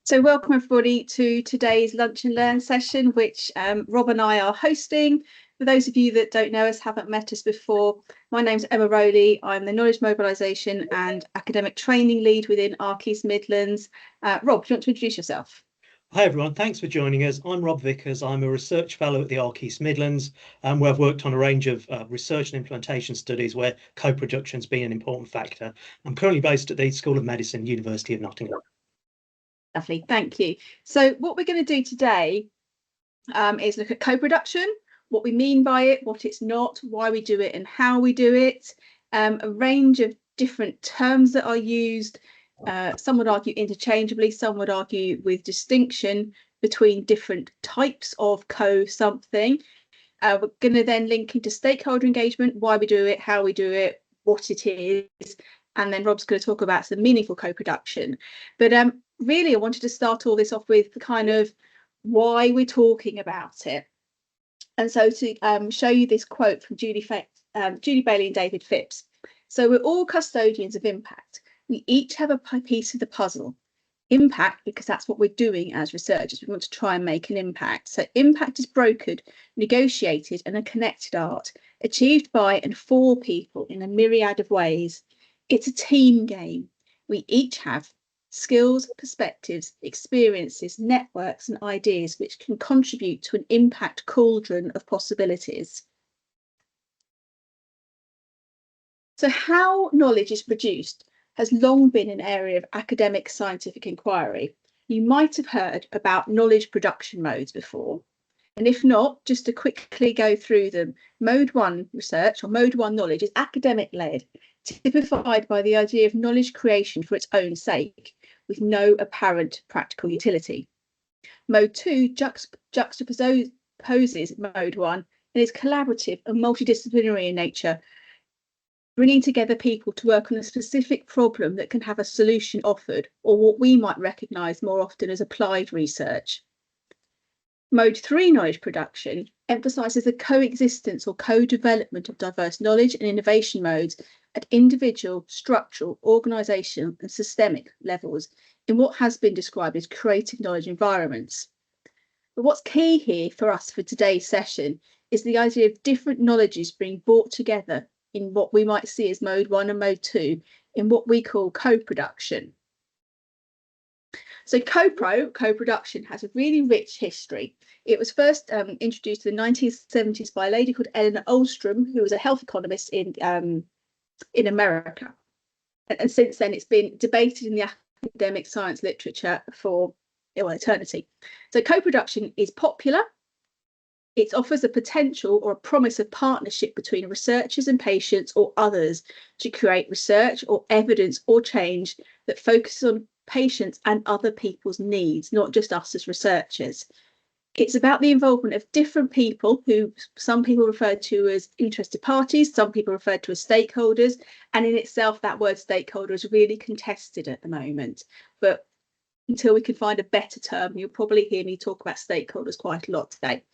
So welcome everybody to today's Lunch and Learn session, which Rob and I are hosting. For those of you that don't know us, haven't met us before, my name's Emma Rowley. I'm the Knowledge Mobilisation and Academic Training Lead within ARC East Midlands. Rob, do you want to introduce yourself? Hi everyone, thanks for joining us. I'm Rob Vickers. I'm a research fellow at the ARC East Midlands, where I've worked on a range of research and implementation studies where co-production's been an important factor. I'm currently based at the School of Medicine, University of Nottingham. Lovely, thank you. So what we're going to do today is look at co-production, what we mean by it, what it's not, why we do it and how we do it, a range of different terms that are used. Some would argue interchangeably, some would argue with distinction between different types of co-something. We're going to then link into stakeholder engagement, why we do it, how we do it, what it is, and then Rob's going to talk about some meaningful co-production. But really, I wanted to start all this off with the kind of why we're talking about it. And so to show you this quote from Judy Bailey and David Phipps. So we're all custodians of impact. We each have a piece of the puzzle. Impact, because that's what we're doing as researchers. We want to try and make an impact. So impact is brokered, negotiated, and a connected art, achieved by and for people in a myriad of ways. It's a team game. We each have skills, perspectives, experiences, networks, and ideas which can contribute to an impact cauldron of possibilities. So how knowledge is produced has long been an area of academic scientific inquiry. You might have heard about knowledge production modes before. And if not, just to quickly go through them. Mode 1 research or mode 1 knowledge is academic-led, typified by the idea of knowledge creation for its own sake, with no apparent practical utility. Mode 2 juxtaposes mode 1 and is collaborative and multidisciplinary in nature, bringing together people to work on a specific problem that can have a solution offered, or what we might recognise more often as applied research. Mode 3 knowledge production emphasises the coexistence or co-development of diverse knowledge and innovation modes at individual, structural, organisational and systemic levels in what has been described as creative knowledge environments. But what's key here for us for today's session is the idea of different knowledges being brought together in what we might see as mode 1 and mode 2 in what we call co-production. So co-production has a really rich history. It was first introduced in the 1970s by a lady called Eleanor Ostrom, who was a health economist in America. And since then, it's been debated in the academic science literature for eternity. So co-production is popular. It offers a potential or a promise of partnership between researchers and patients or others to create research or evidence or change that focuses on patients and other people's needs, not just us as researchers. It's about the involvement of different people who some people refer to as interested parties, some people refer to as stakeholders, and in itself that word stakeholder is really contested at the moment. But until we can find a better term, you'll probably hear me talk about stakeholders quite a lot today.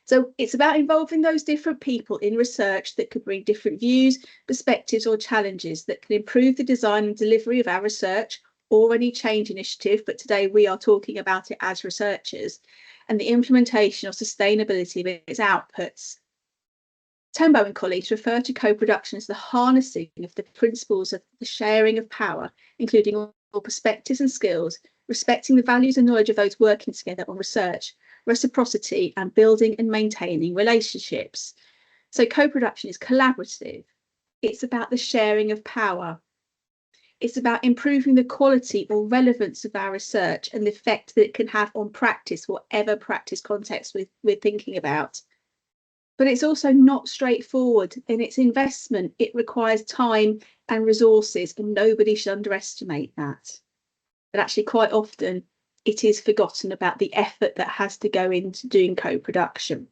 So it's about involving those different people in research that could bring different views, perspectives or challenges that can improve the design and delivery of our research or any change initiative, but today we are talking about it as researchers, and the implementation or sustainability of its outputs. Turnbow and colleagues refer to co-production as the harnessing of the principles of the sharing of power, including all perspectives and skills, respecting the values and knowledge of those working together on research, reciprocity and building and maintaining relationships. So co-production is collaborative. It's about the sharing of power. It's about improving the quality or relevance of our research and the effect that it can have on practice, whatever practice context we're thinking about. But it's also not straightforward in its investment. It requires time and resources, and nobody should underestimate that. But actually, quite often, it is forgotten about the effort that has to go into doing co-production.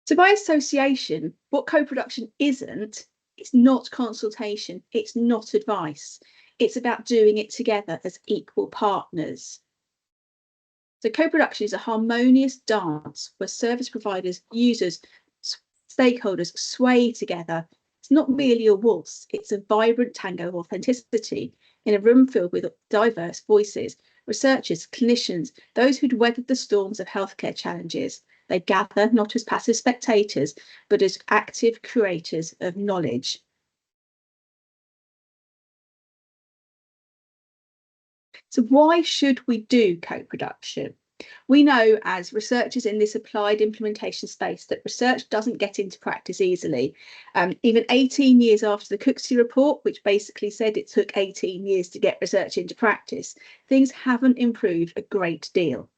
So by association, what co-production isn't, it's not consultation, it's not advice. It's about doing it together as equal partners. So co-production is a harmonious dance where service providers, users, stakeholders sway together. It's not merely a waltz, it's a vibrant tango of authenticity. In a room filled with diverse voices, researchers, clinicians, those who'd weathered the storms of healthcare challenges, they gather not as passive spectators, but as active creators of knowledge. So why should we do co-production? We know as researchers in this applied implementation space that research doesn't get into practice easily. Even 18 years after the Cooksey report, which basically said it took 18 years to get research into practice, things haven't improved a great deal.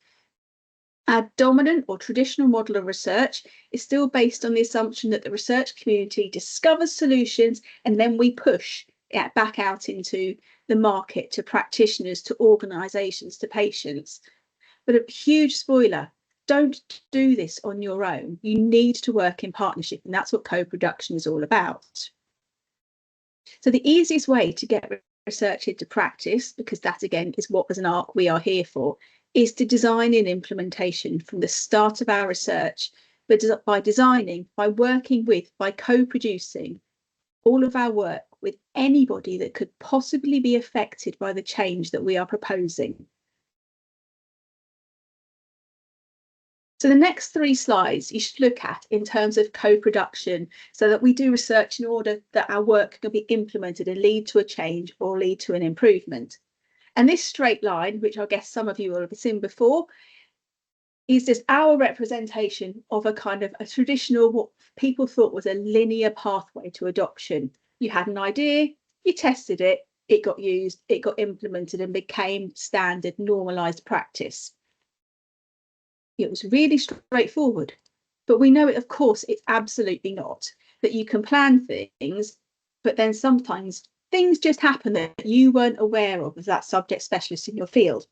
Our dominant or traditional model of research is still based on the assumption that the research community discovers solutions and then we push it back out into the market to practitioners, to organisations, to patients. But a huge spoiler, don't do this on your own. You need to work in partnership, and that's what co-production is all about. So the easiest way to get research into practice, because that again is what as an ARC we are here for, is to design in implementation from the start of our research, but by designing, by working with, by co-producing all of our work with anybody that could possibly be affected by the change that we are proposing. So the next 3 slides you should look at in terms of co-production, so that we do research in order that our work can be implemented and lead to a change or lead to an improvement. And this straight line, which I guess some of you will have seen before, is just our representation of a kind of a traditional, what people thought was a linear pathway to adoption. You had an idea, you tested it, it got used, it got implemented and became standard normalised practice. It was really straightforward, but we know it, of course, it's absolutely not. That you can plan things, but then sometimes things just happen that you weren't aware of as that subject specialist in your field.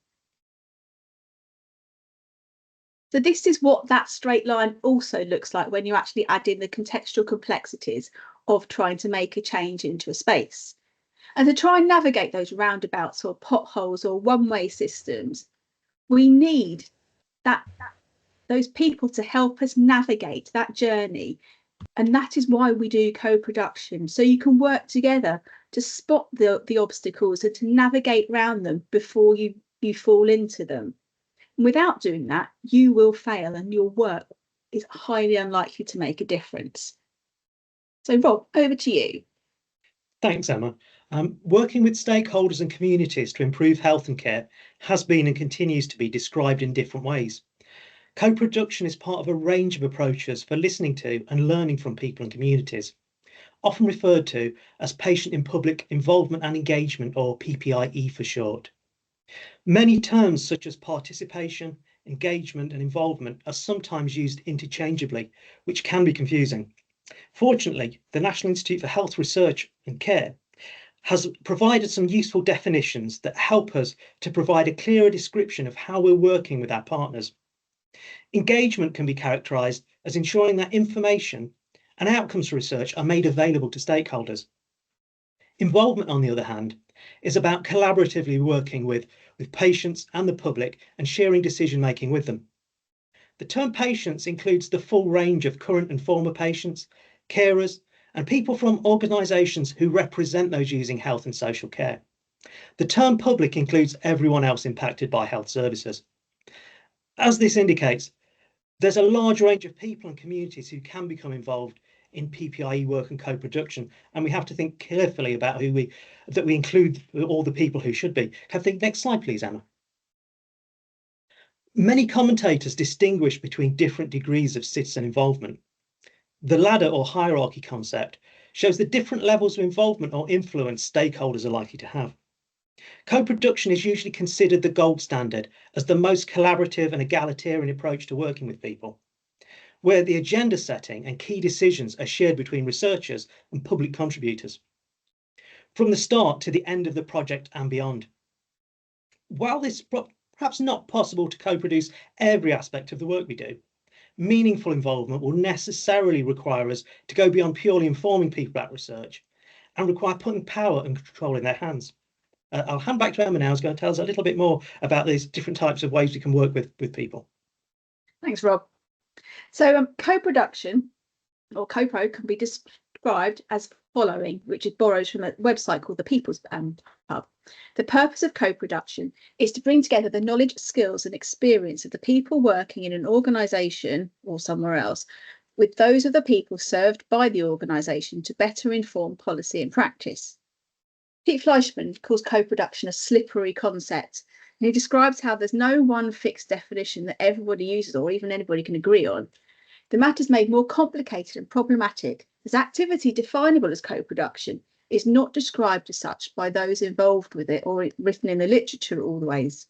So this is what that straight line also looks like when you actually add in the contextual complexities of trying to make a change into a space. And to try and navigate those roundabouts or potholes or one-way systems, we need those people to help us navigate that journey. And that is why we do co-production. So you can work together to spot the obstacles and to navigate around them before you fall into them. And without doing that, you will fail and your work is highly unlikely to make a difference. So Rob, over to you. Thanks, Emma. Working with stakeholders and communities to improve health and care has been and continues to be described in different ways. Co-production is part of a range of approaches for listening to and learning from people and communities, often referred to as patient in public involvement and engagement, or PPIE for short. Many terms such as participation, engagement and involvement are sometimes used interchangeably, which can be confusing. Fortunately, the National Institute for Health Research and Care has provided some useful definitions that help us to provide a clearer description of how we're working with our partners. Engagement can be characterised as ensuring that information and outcomes for research are made available to stakeholders. Involvement, on the other hand, is about collaboratively working with patients and the public and sharing decision-making with them. The term patients includes the full range of current and former patients, carers, and people from organisations who represent those using health and social care. The term public includes everyone else impacted by health services. As this indicates, there's a large range of people and communities who can become involved in PPIE work and co-production, and we have to think carefully about who we include all the people who should be. Can I think next slide, please, Emma? Many commentators distinguish between different degrees of citizen involvement. The ladder or hierarchy concept shows the different levels of involvement or influence stakeholders are likely to have. Co-production is usually considered the gold standard as the most collaborative and egalitarian approach to working with people, where the agenda setting and key decisions are shared between researchers and public contributors, from the start to the end of the project and beyond. While this is perhaps not possible to co-produce every aspect of the work we do, meaningful involvement will necessarily require us to go beyond purely informing people about research and require putting power and control in their hands. I'll hand back to Emma now, who's going to tell us a little bit more about these different types of ways we can work with people. Thanks, Rob. So co-production or co-pro can be described as following, which it borrows from a website called the People's Hub. The purpose of co-production is to bring together the knowledge, skills and experience of the people working in an organisation or somewhere else with those of the people served by the organisation to better inform policy and practice. Pete Fleischman calls co-production a slippery concept, and he describes how there's no one fixed definition that everybody uses or even anybody can agree on. The matter is made more complicated and problematic as activity definable as co-production is not described as such by those involved with it or written in the literature always.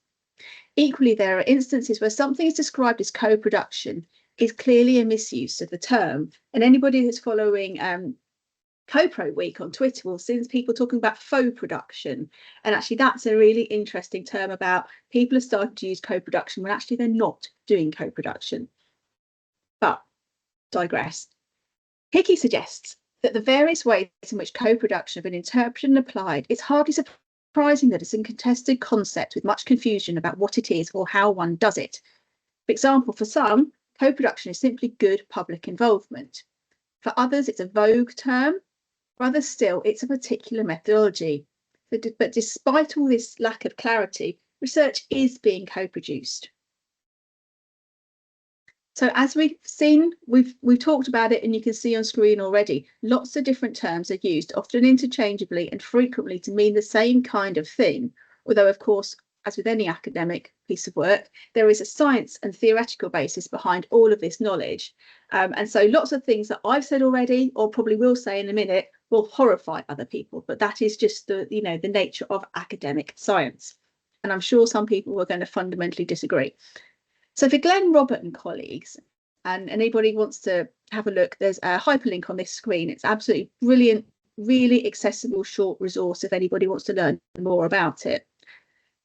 Equally, there are instances where something is described as co-production is clearly a misuse of the term, and anybody that's following CoPro Week on Twitter will see people talking about faux production, and actually that's a really interesting term about people have started to use co-production when actually they're not doing co-production. But digress. Hickey suggests that the various ways in which co-production have been interpreted and applied, it's hardly surprising that it's a contested concept with much confusion about what it is or how one does it. For example, for some, co-production is simply good public involvement. For others, it's a vogue term. For others still, it's a particular methodology. But despite all this lack of clarity, research is being co-produced. So as we've seen, we've talked about it, and you can see on screen already, lots of different terms are used, often interchangeably and frequently to mean the same kind of thing. Although, of course, as with any academic piece of work, there is a science and theoretical basis behind all of this knowledge. And so lots of things that I've said already, or probably will say in a minute, will horrify other people. But that is just the nature of academic science. And I'm sure some people are going to fundamentally disagree. So for Glenn, Robert and colleagues, and anybody wants to have a look, there's a hyperlink on this screen. It's absolutely brilliant, really accessible short resource if anybody wants to learn more about it.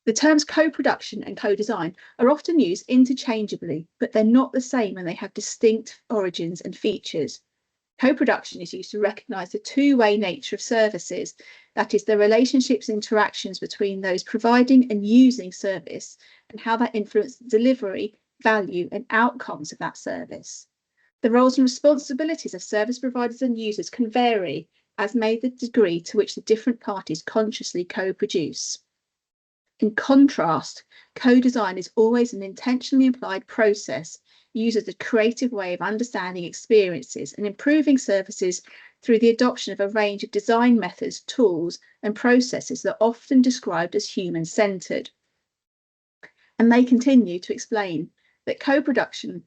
The terms co-production and co-design are often used interchangeably, but they're not the same and they have distinct origins and features. Co-production is used to recognise the two-way nature of services, that is, the relationships and interactions between those providing and using service, and how that influences the delivery, value and outcomes of that service. The roles and responsibilities of service providers and users can vary, as may the degree to which the different parties consciously co-produce. In contrast, co-design is always an intentionally applied process used as a creative way of understanding experiences and improving services through the adoption of a range of design methods, tools and processes that are often described as human-centred. And they continue to explain that co-production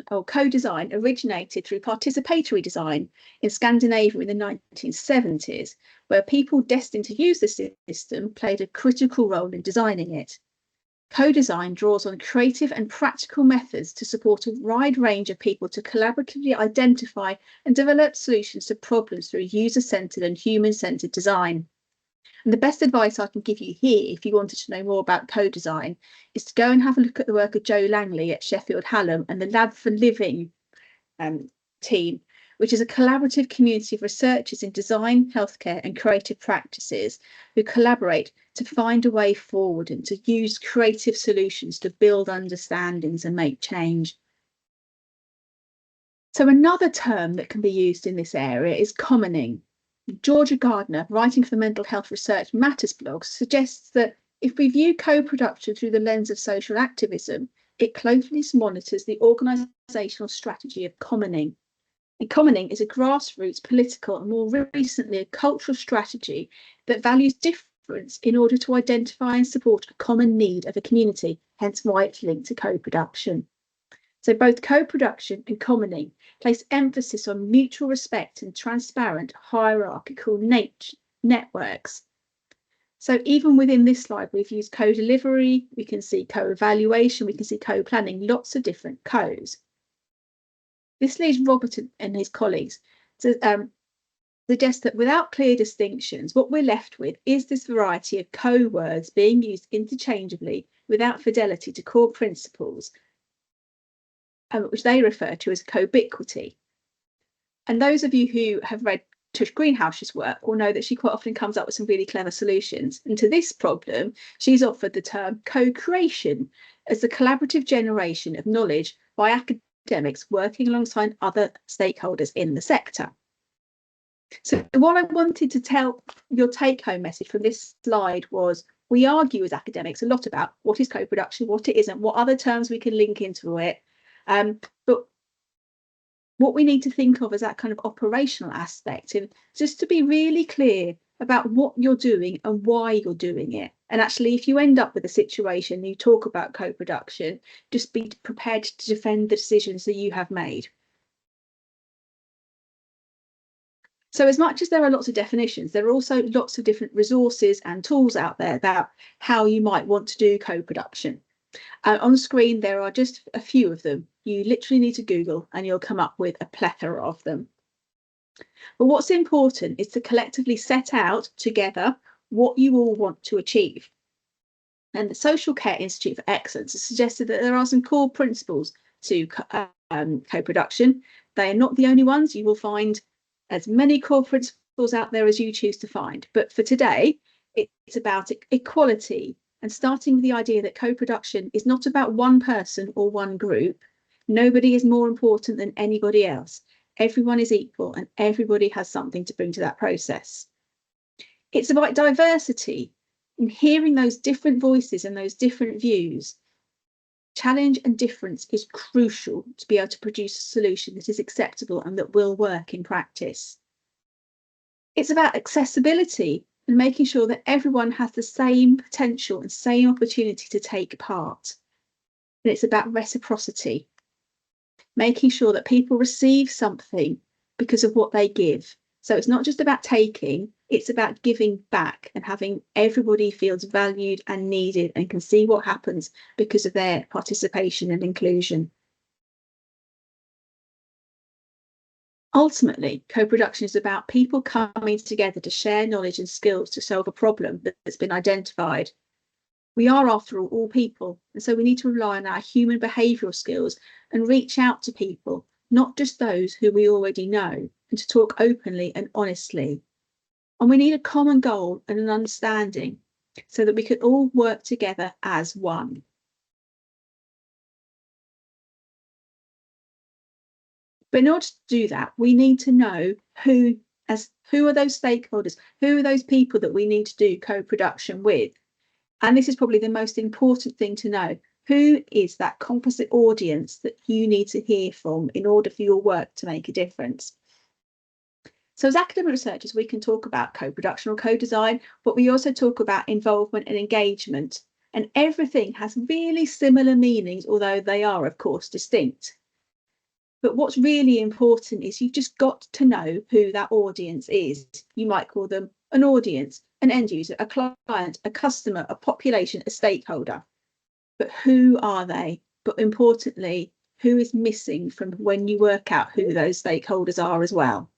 or co-design originated through participatory design in Scandinavia in the 1970s, where people destined to use the system played a critical role in designing it. Co-design draws on creative and practical methods to support a wide range of people to collaboratively identify and develop solutions to problems through user-centred and human-centred design. And the best advice I can give you here, if you wanted to know more about co-design, is to go and have a look at the work of Joe Langley at Sheffield Hallam and the Lab for Living team, which is a collaborative community of researchers in design, healthcare and creative practices who collaborate to find a way forward and to use creative solutions to build understandings and make change. So another term that can be used in this area is commoning. Georgia Gardner, writing for the Mental Health Research Matters blog, suggests that if we view co-production through the lens of social activism, it closely monitors the organisational strategy of commoning. And commoning is a grassroots political and more recently a cultural strategy that values difference in order to identify and support a common need of a community, hence why it's linked to co-production. So both co-production and commoning place emphasis on mutual respect and transparent hierarchical networks. So even within this slide, we've used co-delivery, we can see co-evaluation, we can see co-planning, lots of different co's. This leads Robert and his colleagues to suggest that without clear distinctions, what we're left with is this variety of co-words being used interchangeably without fidelity to core principles, which they refer to as co-ubiquity. And those of you who have read Tush Greenhouse's work will know that she quite often comes up with some really clever solutions. And to this problem, she's offered the term co-creation as the collaborative generation of knowledge by academics working alongside other stakeholders in the sector. So what I wanted to tell, your take-home message from this slide was, we argue as academics a lot about what is co-production, what it isn't, what other terms we can link into it. But what we need to think of as that kind of operational aspect, and just to be really clear about what you're doing and why you're doing it. And actually, if you end up with a situation, you talk about co-production, just be prepared to defend the decisions that you have made. So as much as there are lots of definitions, there are also lots of different resources and tools out there about how you might want to do co-production. On screen, there are just a few of them. You literally need to Google and you'll come up with a plethora of them. But what's important is to collectively set out together what you all want to achieve. And the Social Care Institute for Excellence has suggested that there are some core principles to co-production. They are not the only ones. You will find as many core principles out there as you choose to find. But for today, it's about equality, and starting with the idea that co-production is not about one person or one group. Nobody is more important than anybody else. Everyone is equal and everybody has something to bring to that process. It's about diversity, and hearing those different voices and those different views. Challenge and difference is crucial to be able to produce a solution that is acceptable and that will work in practice. It's about accessibility and making sure that everyone has the same potential and same opportunity to take part. And it's about reciprocity, making sure that people receive something because of what they give. So it's not just about taking, it's about giving back and having everybody feels valued and needed and can see what happens because of their participation and inclusion. Ultimately, co-production is about people coming together to share knowledge and skills to solve a problem that's been identified. We are, after all people, and so we need to rely on our human behavioural skills and reach out to people, not just those who we already know, and to talk openly and honestly. And we need a common goal and an understanding so that we can all work together as one. But in order to do that, we need to know who are those stakeholders, who are those people that we need to do co-production with. And this is probably the most important thing to know. Who is that composite audience that you need to hear from in order for your work to make a difference? So as academic researchers, we can talk about co-production or co-design, but we also talk about involvement and engagement. And everything has really similar meanings, although they are, of course, distinct. But what's really important is you've just got to know who that audience is. You might call them an audience, an end user, a client, a customer, a population, a stakeholder. But who are they? But importantly, who is missing from when you work out who those stakeholders are as well?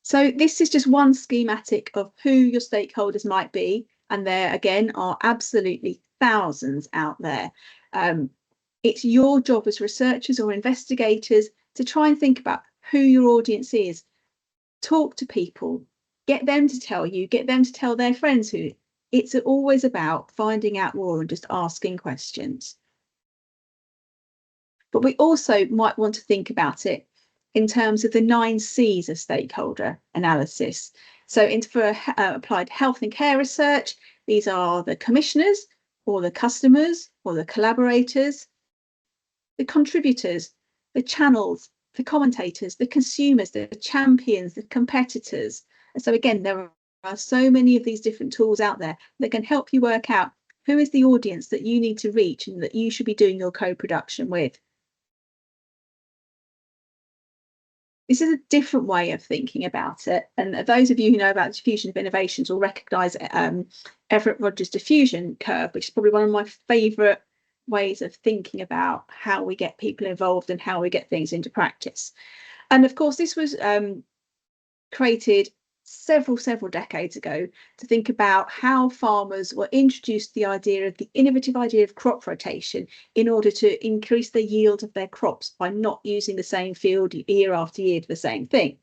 So this is just one schematic of who your stakeholders might be. And there again are absolutely thousands out there. It's your job as researchers or investigators to try and think about who your audience is. Talk to people, get them to tell you, get them to tell their friends who. It's always about finding out more and just asking questions. But we also might want to think about it in terms of the 9 C's of stakeholder analysis. So for applied health and care research, these are the commissioners or the customers or the collaborators, the contributors, the channels, the commentators, the consumers, the champions, the competitors. And so again, there are so many of these different tools out there that can help you work out who is the audience that you need to reach and that you should be doing your co-production with. This is a different way of thinking about it. And those of you who know about diffusion of innovations will recognise Everett Rogers' diffusion curve, which is probably one of my favourite ways of thinking about how we get people involved and how we get things into practice. And of course, this was created several decades ago to think about how farmers were introduced the innovative idea of crop rotation in order to increase the yield of their crops by not using the same field year after year to the same thing.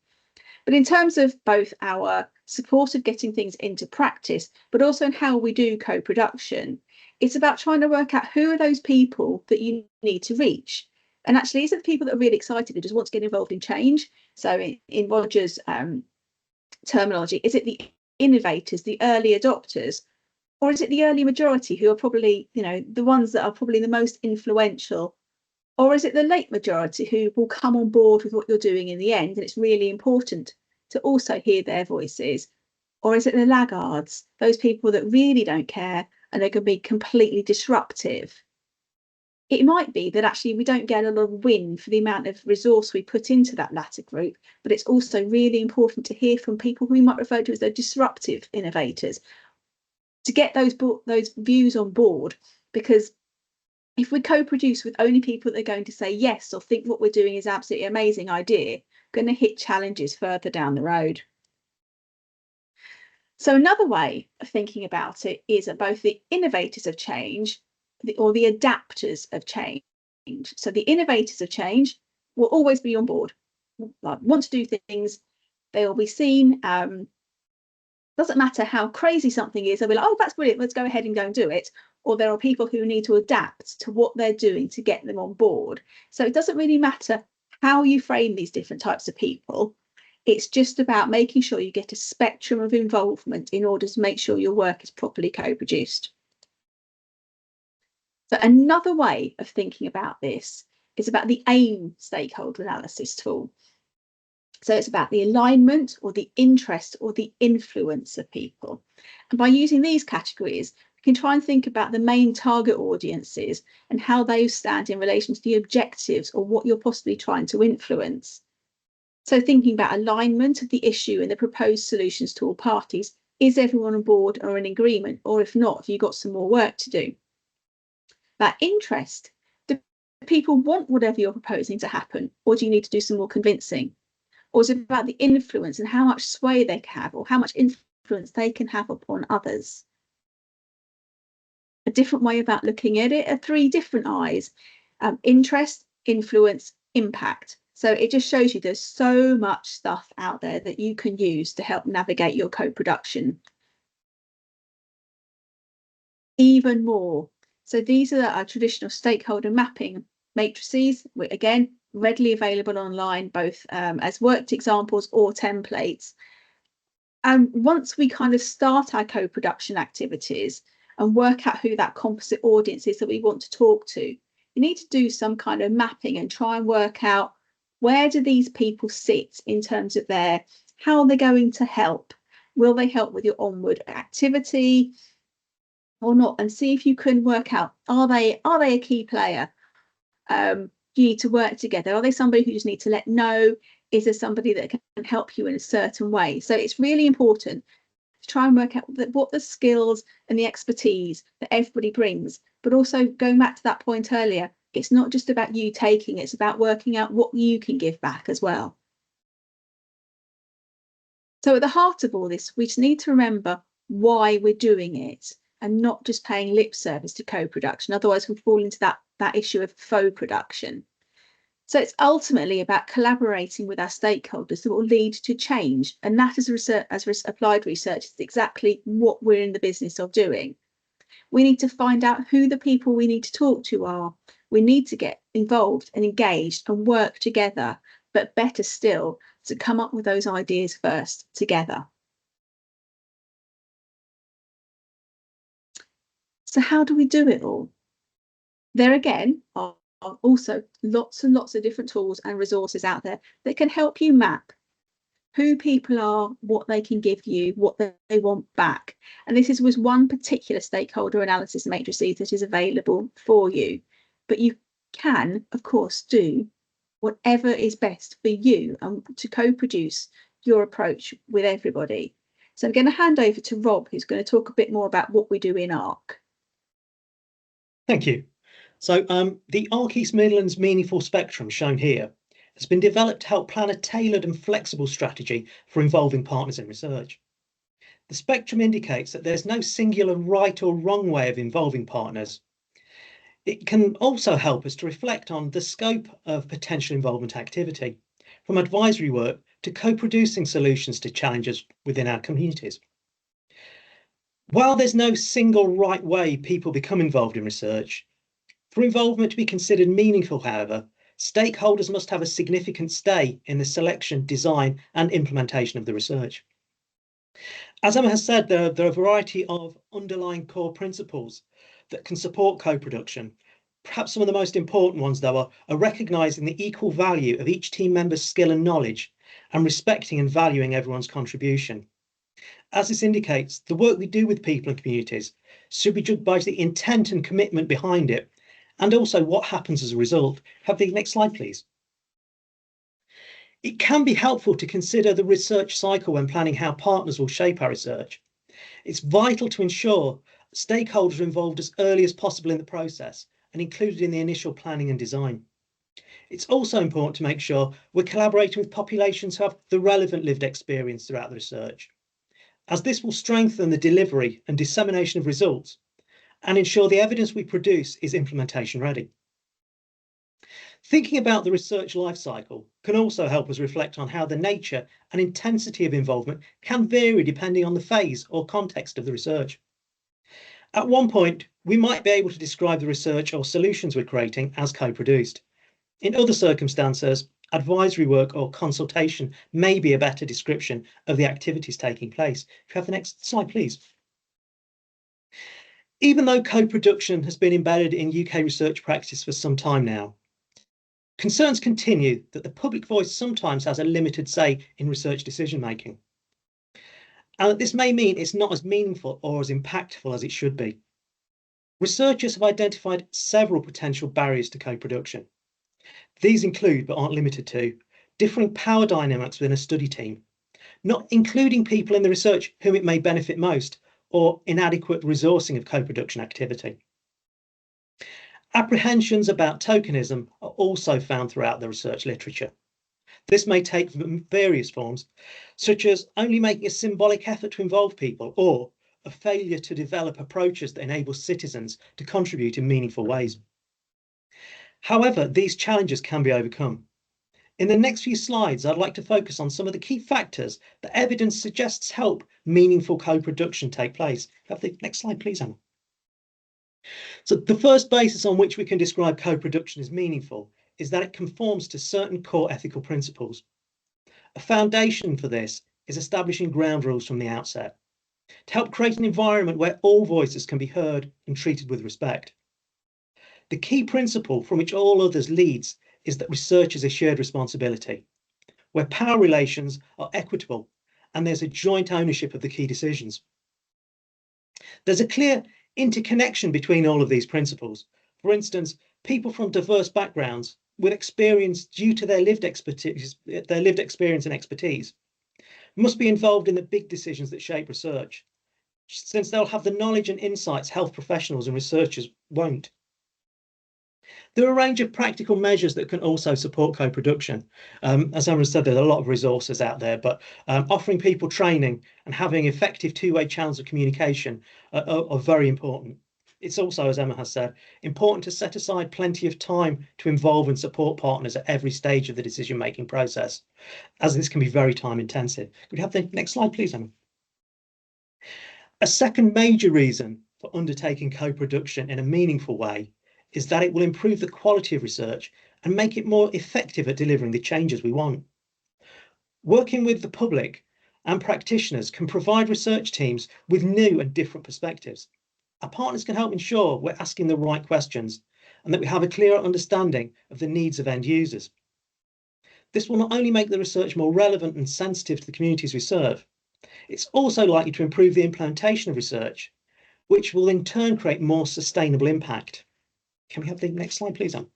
But in terms of both our support of getting things into practice, but also in how we do co-production, it's about trying to work out who are those people that you need to reach. And actually, is it the people that are really excited who just want to get involved in change? So in Roger's terminology, is it the innovators, the early adopters, or is it the early majority who are probably, the ones that are probably the most influential? Or is it the late majority who will come on board with what you're doing in the end? And it's really important to also hear their voices. Or is it the laggards, those people that really don't care and they can be completely disruptive? It might be that actually we don't get a lot of win for the amount of resource we put into that latter group, but it's also really important to hear from people who we might refer to as the disruptive innovators, to get those views on board. Because if we co-produce with only people that are going to say yes or think what we're doing is absolutely amazing idea, we're going to hit challenges further down the road. So another way of thinking about it is that both the innovators of change or the adapters of change. So the innovators of change will always be on board, want to do things, they will be seen. Doesn't matter how crazy something is, they'll be like, oh, that's brilliant, let's go ahead and go and do it. Or there are people who need to adapt to what they're doing to get them on board. So it doesn't really matter how you frame these different types of people. It's just about making sure you get a spectrum of involvement in order to make sure your work is properly co-produced. So another way of thinking about this is about the AIM stakeholder analysis tool. So it's about the alignment or the interest or the influence of people. And by using these categories, we can try and think about the main target audiences and how they stand in relation to the objectives or what you're possibly trying to influence. So thinking about alignment of the issue and the proposed solutions to all parties. Is everyone on board or in agreement? Or if not, have you got some more work to do? That interest, do people want whatever you're proposing to happen, or do you need to do some more convincing? Or is it about the influence and how much sway they can have, or how much influence they can have upon others? A different way about looking at it are three different eyes: interest, influence, impact. So it just shows you there's so much stuff out there that you can use to help navigate your co-production. Even more. So these are our traditional stakeholder mapping matrices, again, readily available online, both as worked examples or templates. And once we kind of start our co-production activities and work out who that composite audience is that we want to talk to, you need to do some kind of mapping and try and work out where do these people sit in terms of how they're going to help. Will they help with your onward activity or not? And see if you can work out, are they a key player? You need to work together. Are they somebody who just need to let know? Is there somebody that can help you in a certain way? So it's really important to try and work out what the skills and the expertise that everybody brings. But also going back to that point earlier, it's not just about you taking, it's about working out what you can give back as well. So at the heart of all this, we just need to remember why we're doing it and not just paying lip service to co-production. Otherwise, we'll fall into that issue of faux production. So it's ultimately about collaborating with our stakeholders that will lead to change. And that as applied research is exactly what we're in the business of doing. We need to find out who the people we need to talk to are. We need to get involved and engaged and work together, but better still, to come up with those ideas first together. So how do we do it all? There again are also lots and lots of different tools and resources out there that can help you map who people are, what they can give you, what they want back. And this was one particular stakeholder analysis matrix that is available for you. But you can, of course, do whatever is best for you and to co-produce your approach with everybody. So I'm going to hand over to Rob, who's going to talk a bit more about what we do in ARC. Thank you. So the ARC East Midlands Meaningful Spectrum shown here has been developed to help plan a tailored and flexible strategy for involving partners in research. The spectrum indicates that there's no singular right or wrong way of involving partners. It can also help us to reflect on the scope of potential involvement activity, from advisory work to co-producing solutions to challenges within our communities. While there's no single right way people become involved in research, for involvement to be considered meaningful, however, Stakeholders must have a significant say in the selection, design, and implementation of the research. As Emma has said, there are a variety of underlying core principles that can support co-production. Perhaps some of the most important ones, though, are recognising the equal value of each team member's skill and knowledge, and respecting and valuing everyone's contribution. As this indicates, the work we do with people and communities should be judged by the intent and commitment behind it, and also what happens as a result. Have the next slide, please. It can be helpful to consider the research cycle when planning how partners will shape our research. It's vital to ensure stakeholders are involved as early as possible in the process and included in the initial planning and design. It's also important to make sure we're collaborating with populations who have the relevant lived experience throughout the research, as this will strengthen the delivery and dissemination of results and ensure the evidence we produce is implementation ready. Thinking about the research life cycle can also help us reflect on how the nature and intensity of involvement can vary depending on the phase or context of the research. At one point, we might be able to describe the research or solutions we're creating as co-produced. In other circumstances, advisory work or consultation may be a better description of the activities taking place. If you have the next slide, please. Even though co-production has been embedded in UK research practice for some time now, concerns continue that the public voice sometimes has a limited say in research decision making, and that this may mean it's not as meaningful or as impactful as it should be. Researchers have identified several potential barriers to co-production. These include, but aren't limited to, differing power dynamics within a study team, not including people in the research whom it may benefit most, or inadequate resourcing of co-production activity. Apprehensions about tokenism are also found throughout the research literature. This may take various forms, such as only making a symbolic effort to involve people, or a failure to develop approaches that enable citizens to contribute in meaningful ways. However, these challenges can be overcome. In the next few slides, I'd like to focus on some of the key factors that evidence suggests help meaningful co-production take place. Have the next slide, please, Anna. So the first basis on which we can describe co-production as meaningful is that it conforms to certain core ethical principles. A foundation for this is establishing ground rules from the outset to help create an environment where all voices can be heard and treated with respect. The key principle from which all others leads is that research is a shared responsibility, where power relations are equitable and there's a joint ownership of the key decisions. There's a clear interconnection between all of these principles. For instance, people from diverse backgrounds with experience due to their lived experience and expertise must be involved in the big decisions that shape research, since they'll have the knowledge and insights health professionals and researchers won't. There are a range of practical measures that can also support co-production. As Emma said, there's a lot of resources out there, but offering people training and having effective two-way channels of communication are very important. It's also, as Emma has said, important to set aside plenty of time to involve and support partners at every stage of the decision-making process, as this can be very time intensive. Could we have the next slide, please, Emma? A second major reason for undertaking co-production in a meaningful way is that it will improve the quality of research and make it more effective at delivering the changes we want. Working with the public and practitioners can provide research teams with new and different perspectives. Our partners can help ensure we're asking the right questions and that we have a clearer understanding of the needs of end users. This will not only make the research more relevant and sensitive to the communities we serve, it's also likely to improve the implementation of research, which will in turn create more sustainable impact. Can we have the next slide, please, Anne?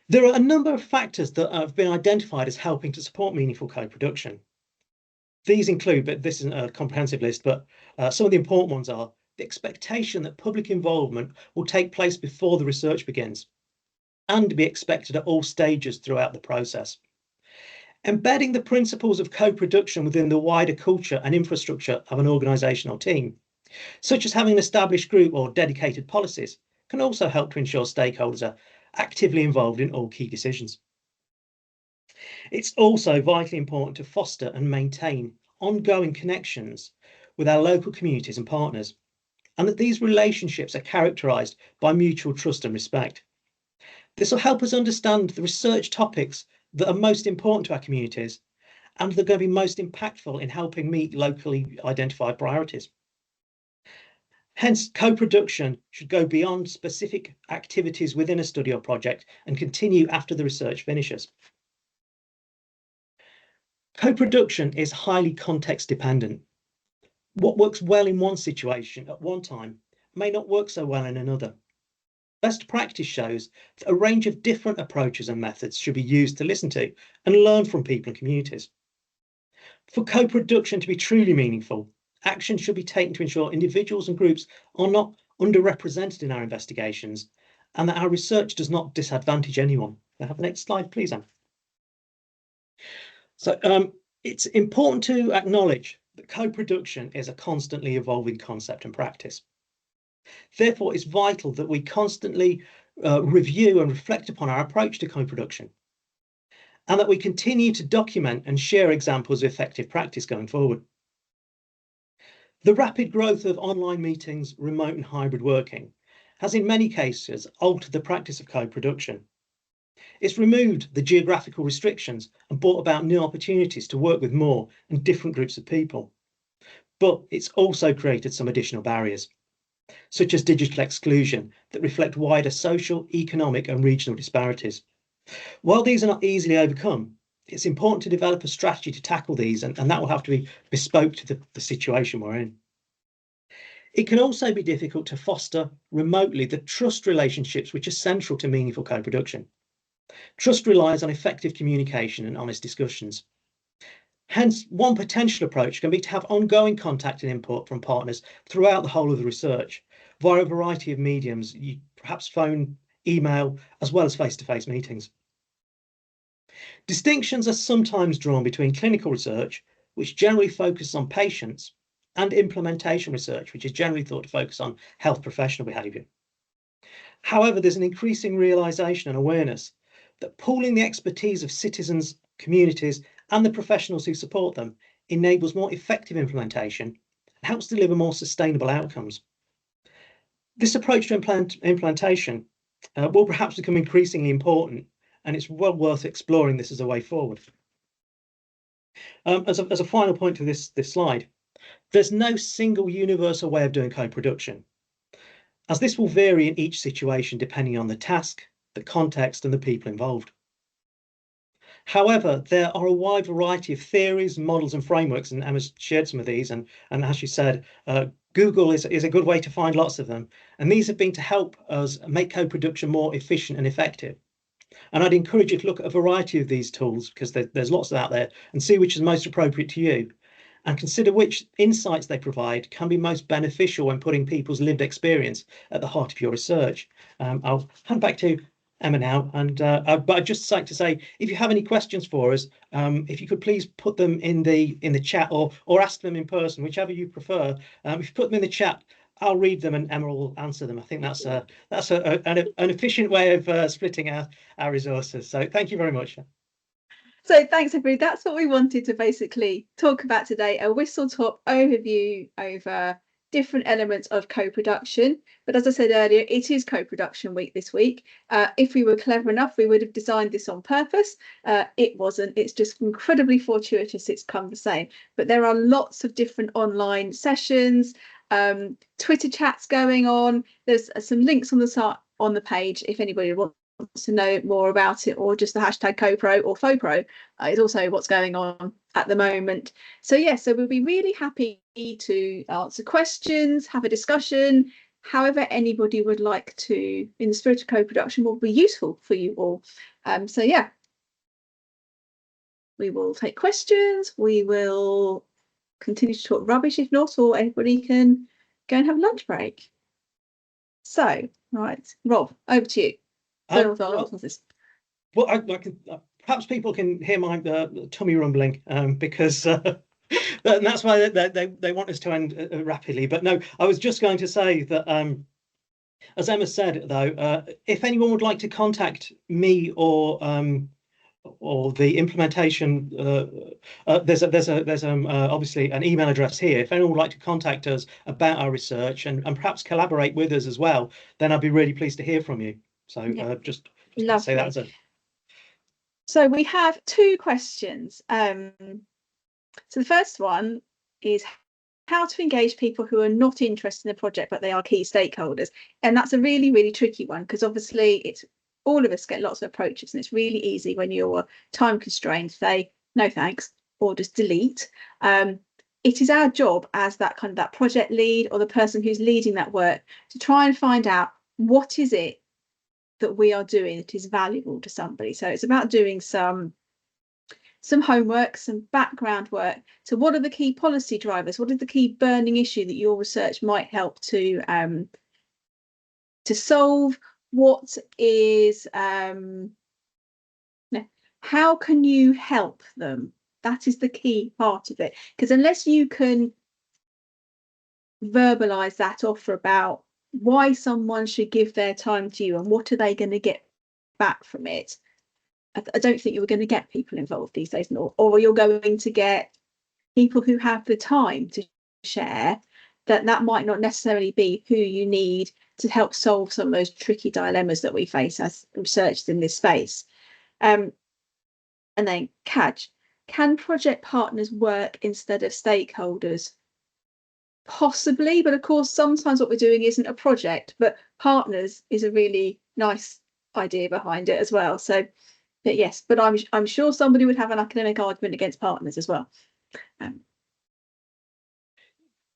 There are a number of factors that have been identified as helping to support meaningful co-production. These include, but this isn't a comprehensive list, but some of the important ones are the expectation that public involvement will take place before the research begins and be expected at all stages throughout the process. Embedding the principles of co-production within the wider culture and infrastructure of an organisational team, such as having an established group or dedicated policies, can also help to ensure stakeholders are actively involved in all key decisions. It's also vitally important to foster and maintain ongoing connections with our local communities and partners, and that these relationships are characterised by mutual trust and respect. This will help us understand the research topics that are most important to our communities and they're going to be most impactful in helping meet locally identified priorities. Hence, co-production should go beyond specific activities within a study or project and continue after the research finishes. Co-production is highly context dependent. What works well in one situation at one time may not work so well in another. Best practice shows that a range of different approaches and methods should be used to listen to and learn from people and communities. For co-production to be truly meaningful, action should be taken to ensure individuals and groups are not underrepresented in our investigations and that our research does not disadvantage anyone. Can I have the next slide, please, Anne? So it's important to acknowledge that co-production is a constantly evolving concept and practice. Therefore, it's vital that we constantly review and reflect upon our approach to co-production and that we continue to document and share examples of effective practice going forward. The rapid growth of online meetings, remote and hybrid working has in many cases altered the practice of co-production. It's removed the geographical restrictions and brought about new opportunities to work with more and different groups of people. But it's also created some additional barriers, such as digital exclusion that reflect wider social, economic and regional disparities. While these are not easily overcome, it's important to develop a strategy to tackle these, and that will have to be bespoke to the situation we're in. It can also be difficult to foster remotely the trust relationships which are central to meaningful co-production. Trust relies on effective communication and honest discussions. Hence, one potential approach can be to have ongoing contact and input from partners throughout the whole of the research via a variety of mediums, perhaps phone, email, as well as face-to-face meetings. Distinctions are sometimes drawn between clinical research, which generally focuses on patients, and implementation research, which is generally thought to focus on health professional behaviour. However, there's an increasing realisation and awareness that pooling the expertise of citizens, communities, and the professionals who support them enables more effective implementation and helps deliver more sustainable outcomes. This approach to implementation will perhaps become increasingly important, and it's well worth exploring this as a way forward. As a final point to this slide, there's no single universal way of doing co-production, as this will vary in each situation depending on the task, the context, and the people involved. However, there are a wide variety of theories, models, and frameworks, and Emma's shared some of these, and as she said, Google is a good way to find lots of them, and these have been to help us make co-production more efficient and effective. And I'd encourage you to look at a variety of these tools because there's lots out there and see which is most appropriate to you and consider which insights they provide can be most beneficial when putting people's lived experience at the heart of your research. I'll hand back to Emma now, and but I'd just like to say, if you have any questions for us, if you could please put them in the chat or ask them in person, whichever you prefer. If you put them in the chat, I'll read them and Emma will answer them. I think that's an efficient way of splitting our resources. So thank you very much. So thanks, everybody. That's what we wanted to basically talk about today, a whistle-top overview over different elements of co-production. But as I said earlier, it is co-production week this week. If we were clever enough, we would have designed this on purpose. It wasn't. It's just incredibly fortuitous it's come the same. But there are lots of different online sessions, Twitter chats going on. There's some links on the page if anybody wants to know more about it, or just the hashtag CoPro or FOPro is also what's going on at the moment. So yes, so we'll be really happy to answer questions, have a discussion, however anybody would like to, in the spirit of co-production, will be useful for you all. So yeah, we will take questions, we will continue to talk rubbish if not, or everybody can go and have a lunch break. So, right, Rob, over to you. Well, I can, perhaps people can hear my tummy rumbling because that's why they want us to end rapidly. But no, I was just going to say that, as Emma said, though, if anyone would like to contact me or the implementation, there's obviously an email address here. If anyone would like to contact us about our research and perhaps collaborate with us as well, then I'd be really pleased to hear from you. So just Lovely. that's So we have two questions. So the first one is how to engage people who are not interested in the project, but they are key stakeholders. And that's a really, really tricky one, because obviously it's all of us get lots of approaches, and it's really easy when you're time constrained to say no thanks or just delete. It is our job as that kind of that project lead or the person who's leading that work to try and find out what is it that we are doing that is valuable to somebody. So it's about doing some homework, some background work. So what are the key policy drivers? What is the key burning issue that your research might help to solve? What is how can you help them? That is the key part of it, because unless you can verbalize that offer about why someone should give their time to you and what are they going to get back from it, I don't think you're going to get people involved these days, or you're going to get people who have the time to share. That might not necessarily be who you need to help solve some of those tricky dilemmas that we face as researchers in this space. And then Kaj, can project partners work instead of stakeholders? Possibly, but of course sometimes what we're doing isn't a project, but partners is a really nice idea behind it as well. So yes, but I'm sure somebody would have an academic argument against partners as well.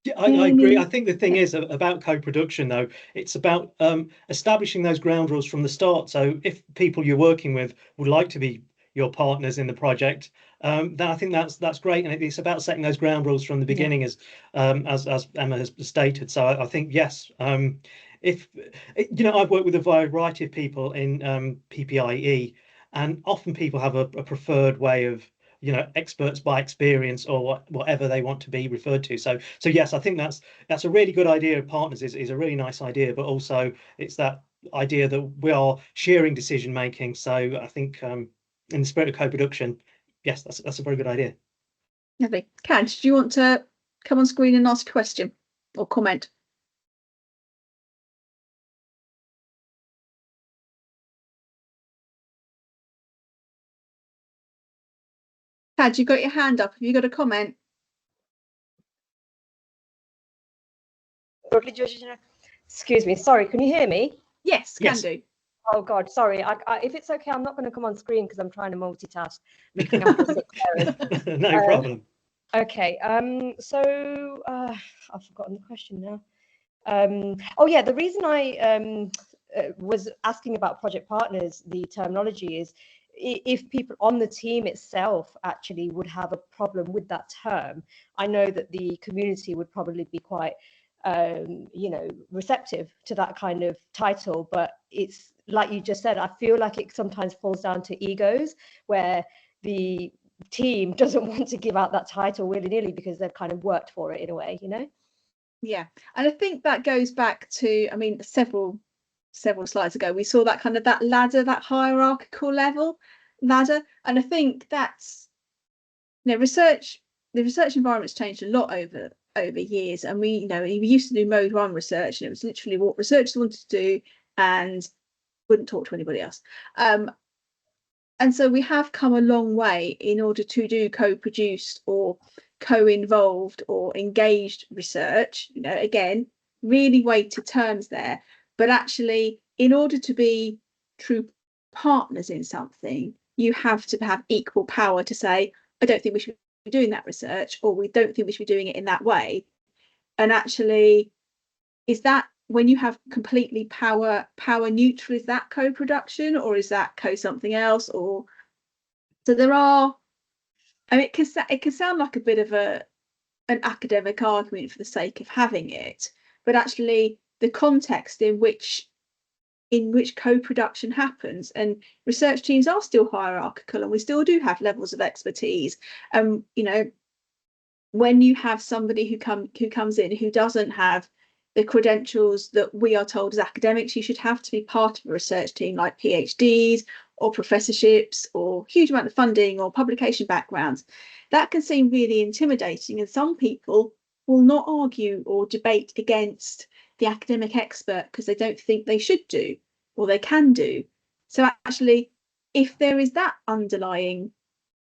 Yeah, I agree. I think the thing is about co-production, though, it's about establishing those ground rules from the start. So if people you're working with would like to be your partners in the project, then I think that's great, and it's about setting those ground rules from the beginning, as Emma has stated. So I think yes, if I've worked with a variety of people in PPIE, and often people have a preferred way of experts by experience or whatever they want to be referred to. So yes, I think that's a really good idea. Partners is a really nice idea, but also it's that idea that we are sharing decision making. So I think in the spirit of co-production, yes, that's a very good idea. Lovely. Kaj, do you want to come on screen and ask a question or comment? Kaj, you got your hand up. Have you got a comment? Excuse me. Sorry, can you hear me? Yes, can do. Oh God, sorry. If it's okay, I'm not going to come on screen because I'm trying to multitask, looking after 6 parents. No problem. Okay. So I've forgotten the question now. Oh yeah, the reason I was asking about project partners, the terminology is if people on the team itself actually would have a problem with that term. I know that the community would probably be quite receptive to that kind of title, but it's like you just said, I feel like it sometimes falls down to egos where the team doesn't want to give out that title willy-nilly because they've kind of worked for it in a way, Yeah, and I think that goes back to, I mean, several slides ago we saw that kind of that ladder, that hierarchical ladder, and I think that's the research environment's changed a lot over years, and we used to do mode 1 research, and it was literally what researchers wanted to do and wouldn't talk to anybody else, and so we have come a long way in order to do co-produced or co-involved or engaged research. Again, really weighted terms there, but actually in order to be true partners in something, you have to have equal power to say, I don't think we should be doing that research, or we don't think we should be doing it in that way. And actually, is that when you have completely power neutral, is that co-production, or is that something else? Or so there are, I mean, it can sound like a bit of an academic argument for the sake of having it, but actually the context in which co-production happens, and research teams are still hierarchical, and we still do have levels of expertise. When you have somebody who comes in who doesn't have the credentials that we are told as academics you should have to be part of a research team, like PhDs or professorships or huge amount of funding or publication backgrounds, that can seem really intimidating, and some people will not argue or debate against the academic expert because they don't think they should do or they can do. So actually, if there is that underlying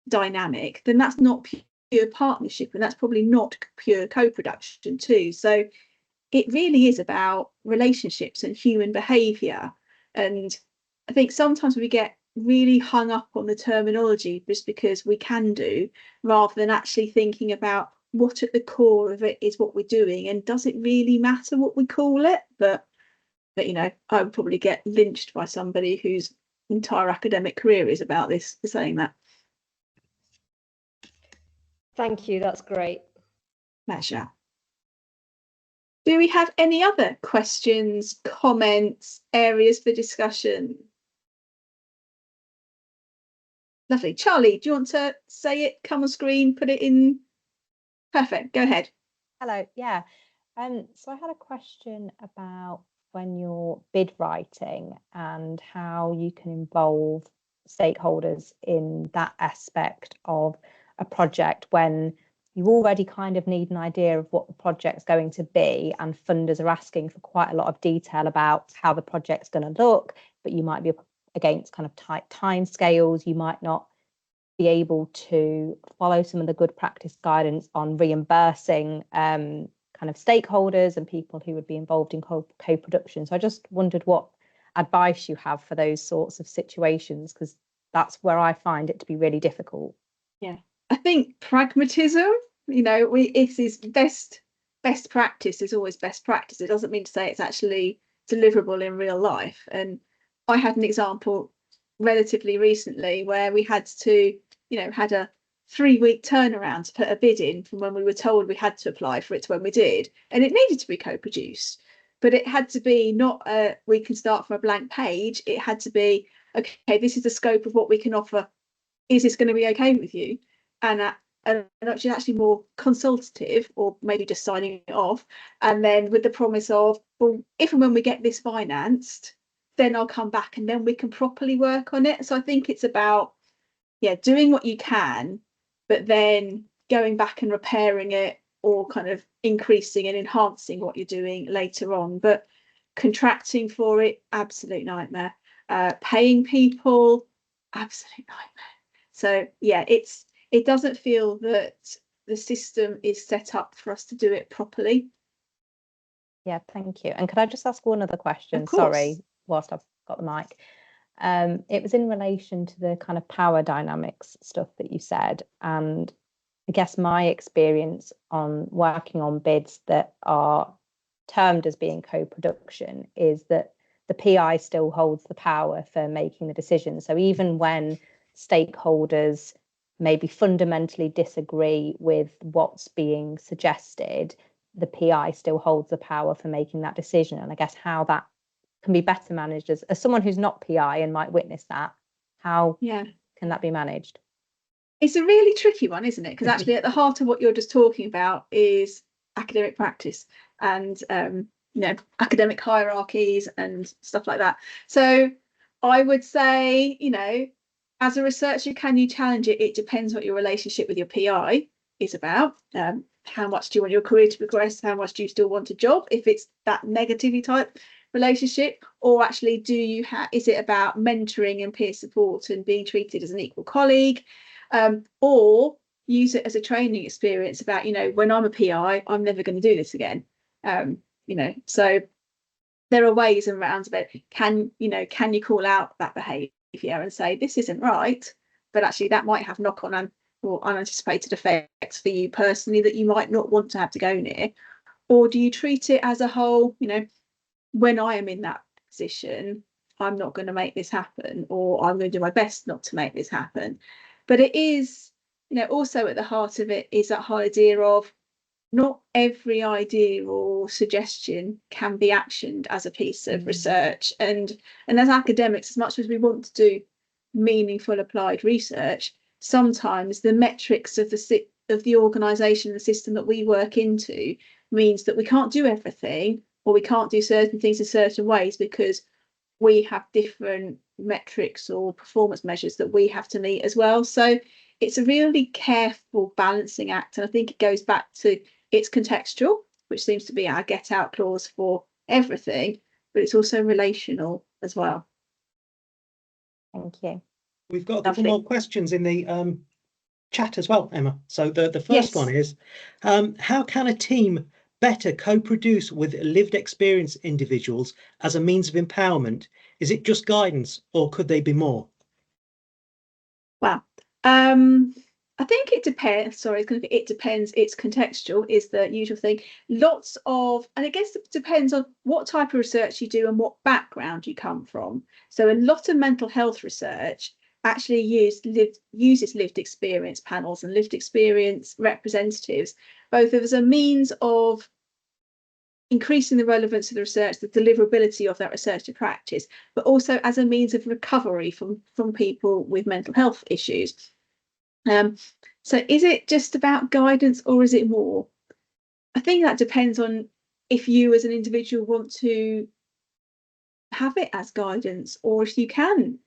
dynamic, then that's not pure partnership, and that's probably not pure co-production too. So it really is about relationships and human behaviour. And I think sometimes we get really hung up on the terminology just because we can do, rather than actually thinking about what at the core of it is what we're doing, and does it really matter what we call it? But you know, I would probably get lynched by somebody whose entire academic career is about this for saying that. Thank you, that's great. Pleasure. Do we have any other questions, comments, areas for discussion? Lovely. Charlie, do you want to say it, come on screen, put it in? Perfect, go ahead. Hello, yeah. So I had a question about when you're bid writing and how you can involve stakeholders in that aspect of a project when you already kind of need an idea of what the project's going to be, and funders are asking for quite a lot of detail about how the project's going to look, but you might be up against kind of tight timescales. You might not be able to follow some of the good practice guidance on reimbursing kind of stakeholders and people who would be involved in co-production. So I just wondered what advice you have for those sorts of situations, because that's where I find it to be really difficult. Yeah, I think pragmatism, you know, it is best practice is always best practice. It doesn't mean to say it's actually deliverable in real life. And I had an example relatively recently where we had to, you know, had a 3-week turnaround to put a bid in from when we were told we had to apply for it to when we did, and it needed to be co-produced, but it had to be not we can start from a blank page. It had to be, okay, this is the scope of what we can offer, is this going to be okay with you? And actually more consultative, or maybe just signing it off, and then with the promise of, well, if and when we get this financed, then I'll come back and then we can properly work on it. So I think it's about, yeah, doing what you can, but then going back and repairing it, or kind of increasing and enhancing what you're doing later on. But contracting for it, absolute nightmare. Paying people, absolute nightmare. So yeah, it doesn't feel that the system is set up for us to do it properly. Yeah, thank you. And could I just ask one other question? Of course. Sorry, whilst I've got the mic. It was in relation to the kind of power dynamics stuff that you said. And I guess my experience on working on bids that are termed as being co-production is that the PI still holds the power for making the decision. So even when stakeholders maybe fundamentally disagree with what's being suggested, the PI still holds the power for making that decision. And I guess how that can be better managed as someone who's not PI and might witness that, how can that be managed? It's a really tricky one, isn't it? Because actually at the heart of what you're just talking about is academic practice and you know, academic hierarchies and stuff like that. So I would say, you know, as a researcher, can you challenge it? It depends what your relationship with your PI is about. How much do you want your career to progress? How much do you still want a job? If it's that negativity type relationship, or actually do you is it about mentoring and peer support and being treated as an equal colleague? Or use it as a training experience about, you know, when I'm a PI, I'm never going to do this again. You know, so there are ways and rounds of it. Can you call out that behaviour and say this isn't right, but actually that might have knock-on or unanticipated effects for you personally that you might not want to have to go near? Or do you treat it as a whole, you know, when I am in that position, I'm not going to make this happen, or I'm going to do my best not to make this happen. But it is, you know, also at the heart of it is that whole idea of not every idea or suggestion can be actioned as a piece of research. And as academics, as much as we want to do meaningful applied research, sometimes the metrics of the organisation, the system that we work into, means that we can't do everything, or we can't do certain things in certain ways because we have different metrics or performance measures that we have to meet as well. So it's a really careful balancing act. And I think it goes back to it's contextual, which seems to be our get out clause for everything, but it's also relational as well. Thank you. We've got a couple Lovely. more questions in the chat as well, Emma. So the first Yes. one is, how can a team better co-produce with lived experience individuals as a means of empowerment? Is it just guidance, or could they be more? Wow. I think it depends. Sorry, it depends. It's contextual, is the usual thing. Lots of, and I guess it depends on what type of research you do and what background you come from. So a lot of mental health research actually uses lived experience panels and lived experience representatives, both as a means of increasing the relevance of the research, the deliverability of that research to practice, but also as a means of recovery from people with mental health issues. So is it just about guidance, or is it more? I think that depends on if you as an individual want to have it as guidance, or if you can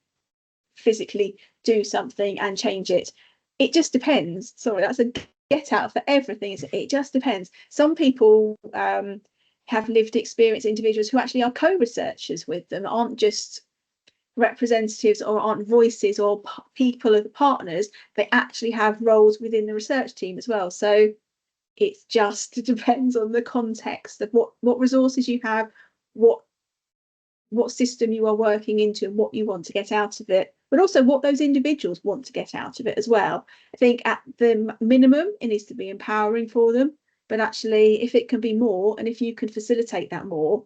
physically do something and change it. It just depends. Sorry, that's a get out for everything. It just depends. Some people have lived experience individuals who actually are co-researchers with them, aren't just representatives or aren't voices or people of the partners. They actually have roles within the research team as well. So it just depends on the context of what resources you have, what system you are working into, and what you want to get out of it, but also what those individuals want to get out of it as well. I think at the minimum, it needs to be empowering for them, but actually if it can be more, and if you can facilitate that more,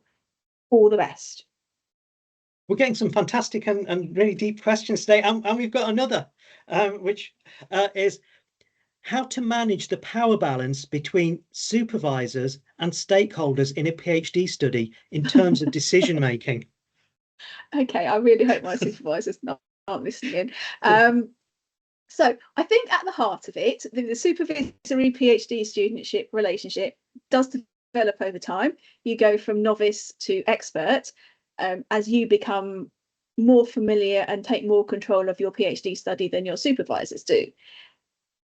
all the best. We're getting some fantastic and really deep questions today, and we've got another, which is how to manage the power balance between supervisors and stakeholders in a PhD study in terms of decision making. Okay, I really hope my supervisors aren't listening in. So I think at the heart of it, the supervisory PhD studentship relationship does develop over time. You go from novice to expert as you become more familiar and take more control of your PhD study than your supervisors do.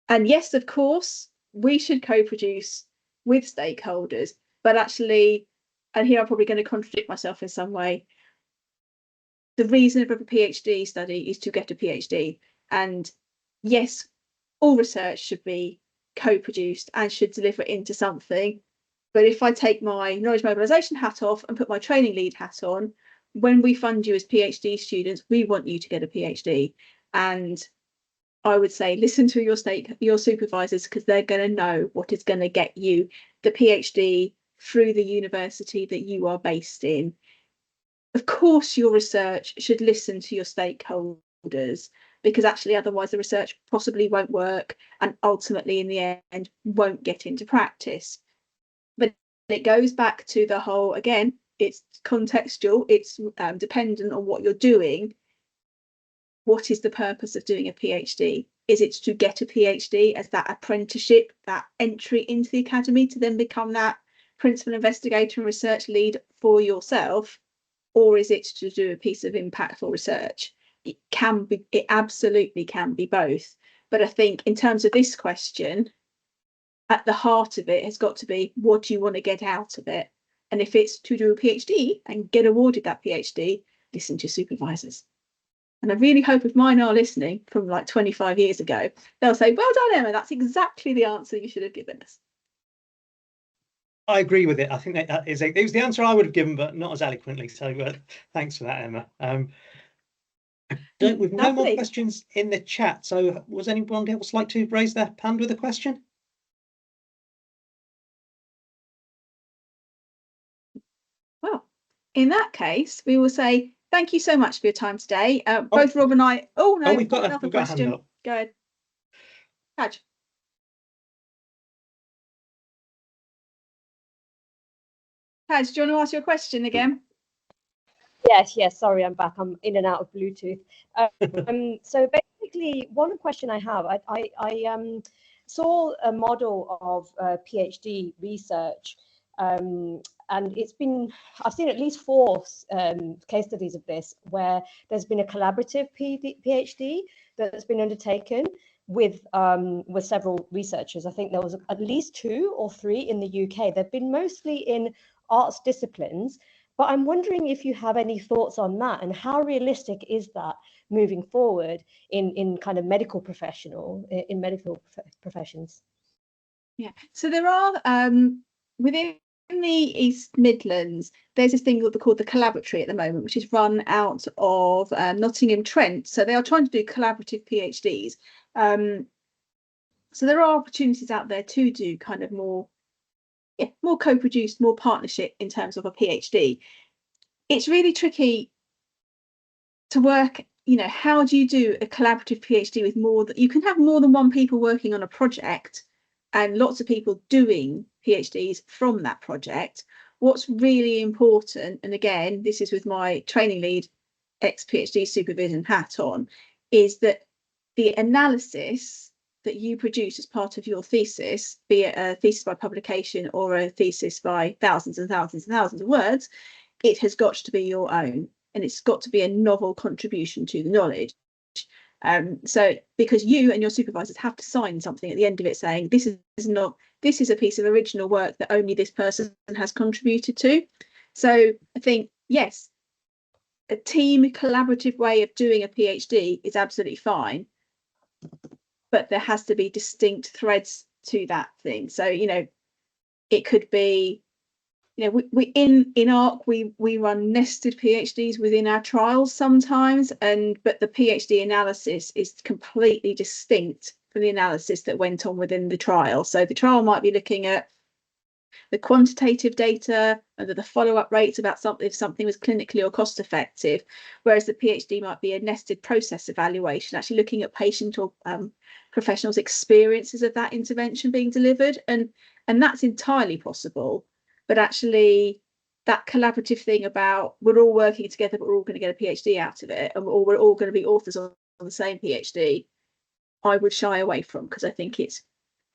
And yes, of course, we should co-produce with stakeholders, but actually, and here I'm probably going to contradict myself in some way, the reason of a PhD study is to get a PhD. And yes, all research should be co-produced and should deliver into something. But if I take my knowledge mobilisation hat off and put my training lead hat on, when we fund you as PhD students, we want you to get a PhD. And I would say listen to your supervisors, because they're going to know what is going to get you the PhD through the university that you are based in. Of course, your research should listen to your stakeholders, because actually otherwise the research possibly won't work and ultimately in the end won't get into practice. But it goes back to the whole, again, it's contextual, it's dependent on what you're doing. What is the purpose of doing a PhD? Is it to get a PhD as that apprenticeship, that entry into the academy to then become that principal investigator and research lead for yourself? Or is it to do a piece of impactful research? It can be, it absolutely can be both. But I think in terms of this question, at the heart of it has got to be, what do you want to get out of it? And if it's to do a PhD and get awarded that PhD, listen to supervisors. And I really hope if mine are listening from like 25 years ago, they'll say, well done, Emma, that's exactly the answer you should have given us. I agree with it. I think that it was the answer I would have given, but not as eloquently. So thanks for that, Emma. We've no more questions in the chat. So was anyone else like to raise their hand with a question? Well, in that case, we will say thank you so much for your time today. Both Rob and I. Oh no, we've got another question. Go ahead. Kaj. Kaj, do you want to ask your question again? Yes, sorry, I'm back. I'm in and out of Bluetooth. So basically, one question I have, I saw a model of PhD research, and I've seen at least 4 case studies of this, where there's been a collaborative PhD that's been undertaken with several researchers. I think there was at least 2 or 3 in the UK. They've been mostly in arts disciplines, But I'm wondering if you have any thoughts on that, and how realistic is that moving forward in kind of medical professions? Yeah, so there are within the East Midlands, there's this thing called the Collaboratory at the moment, which is run out of Nottingham Trent. So they are trying to do collaborative PhDs. So there are opportunities out there to do kind of more co-produced, more partnership in terms of a PhD. It's really tricky to work, how do you do a collaborative PhD with you can have more than one people working on a project and lots of people doing PhDs from that project. What's really important, and again, this is with my training lead ex-PhD supervision hat on, is that the analysis that you produce as part of your thesis, be it a thesis by publication or a thesis by thousands and thousands and thousands of words, it has got to be your own, and it's got to be a novel contribution to the knowledge. So because you and your supervisors have to sign something at the end of it saying this is a piece of original work that only this person has contributed to. So I think, yes, a team collaborative way of doing a PhD is absolutely fine, but there has to be distinct threads to that thing. So, it could be, we in ARC we run nested PhDs within our trials sometimes, but the PhD analysis is completely distinct from the analysis that went on within the trial. So the trial might be looking at the quantitative data and the follow-up rates about if something was clinically or cost effective, whereas the PhD might be a nested process evaluation, actually looking at patient or professionals' experiences of that intervention being delivered, and that's entirely possible. But actually, that collaborative thing about we're all working together, but we're all going to get a PhD out of it, or we're all going to be authors on the same PhD, I would shy away from, because I think it's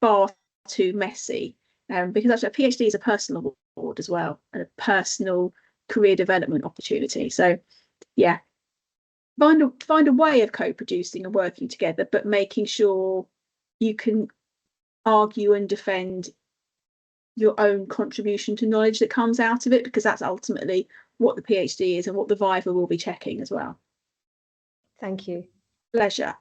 far too messy. Because actually a PhD is a personal award as well, and a personal career development opportunity. So yeah, find a way of co-producing and working together, but making sure you can argue and defend your own contribution to knowledge that comes out of it, because that's ultimately what the PhD is and what the Viva will be checking as well. Thank you. Pleasure.